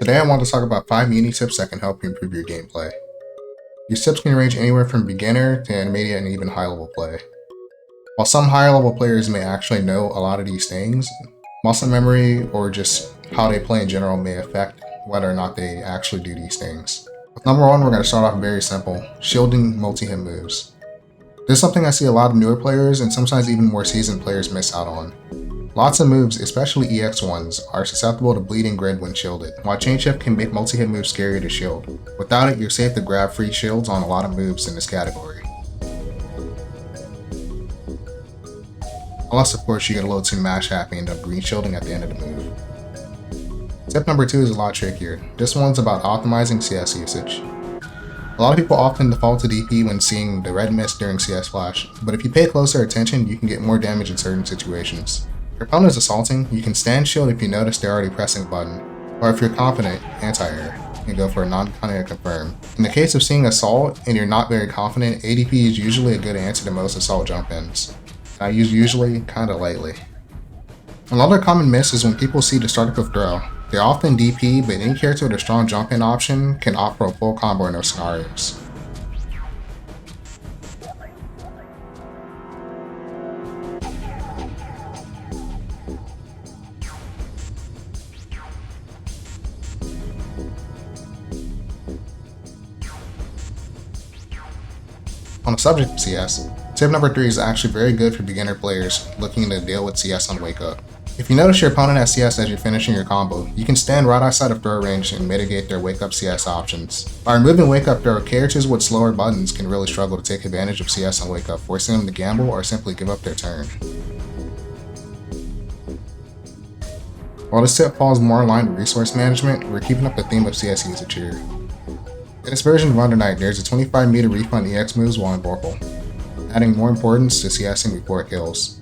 Today I want to talk about 5 unique tips that can help you improve your gameplay. These tips can range anywhere from beginner to intermediate and even high level play. While some higher level players may actually know a lot of these things, muscle memory or just how they play in general may affect whether or not they actually do these things. With number 1, we're going to start off very simple: shielding multi-hit moves. This is something I see a lot of newer players and sometimes even more seasoned players miss out on. Lots of moves, especially EX ones, are susceptible to bleeding grid when shielded, while chain shift can make multi-hit moves scary to shield. Without it, you're safe to grab free shields on a lot of moves in this category. Unless of course you get a little too mash happy and end up green shielding at the end of the move. Tip number 2 is a lot trickier. This one's about optimizing CS usage. A lot of people often default to DP when seeing the red mist during CS flash, but if you pay closer attention, you can get more damage in certain situations. If your opponent is assaulting, you can stand shield if you notice they're already pressing a button, or if you're confident, anti-air, and go for a non-confident confirm. In the case of seeing assault and you're not very confident, ADP is usually a good answer to most assault jump-ins. I use usually kinda lightly. Another common miss is when people see the start of throw. They're often DP, but any character with a strong jump-in option can opt for a full combo in those scenarios. On the subject of CS, tip number 3 is actually very good for beginner players looking to deal with CS on wake up. If you notice your opponent has CS as you're finishing your combo, you can stand right outside of throw range and mitigate their wake up CS options. By removing wake up throw, characters with slower buttons can really struggle to take advantage of CS on wake up, forcing them to gamble or simply give up their turn. While this tip falls more in line with resource management, we're keeping up the theme of CS usage here. In this version of Under Night, there's a 25 meter refund EX moves while in Vorpal, adding more importance to CSing before it kills.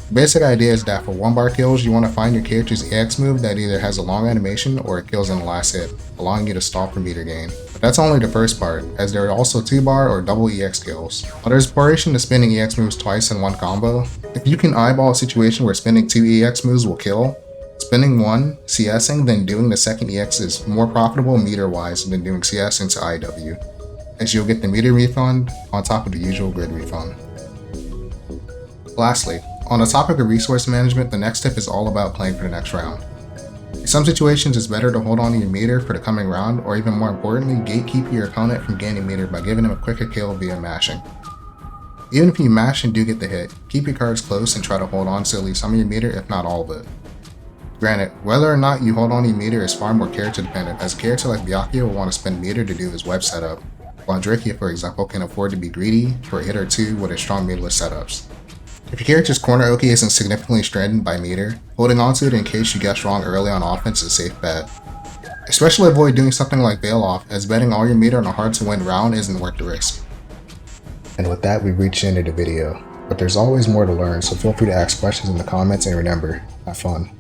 The basic idea is that for 1 bar kills, you want to find your character's EX move that either has a long animation or it kills in the last hit, allowing you to stall for meter gain. But that's only the first part, as there are also 2 bar or double EX kills. While there's variation to spinning EX moves twice in one combo, if you can eyeball a situation where spinning 2 EX moves will kill, spinning 1, CSing, then doing the second EX is more profitable meter-wise than doing CS into IW, as you'll get the meter refund on top of the usual grid refund. Lastly, on the topic of resource management, the next tip is all about playing for the next round. In some situations, it's better to hold on to your meter for the coming round, or even more importantly, gatekeep your opponent from gaining meter by giving him a quicker kill via mashing. Even if you mash and do get the hit, keep your cards close and try to hold on to at least some of your meter, if not all of it. Granted, whether or not you hold on to your meter is far more character dependent, as a character like Byakuya will want to spend meter to do his web setup, while Drakia, for example, can afford to be greedy for a hit or 2 with his strong meterless setups. If your character's corner Oki isn't significantly strengthened by meter, holding onto it in case you guess wrong early on offense is a safe bet. Especially avoid doing something like Veil Off, as betting all your meter on a hard to win round isn't worth the risk. And with that, we've reached the end of the video, but there's always more to learn, so feel free to ask questions in the comments and remember, have fun.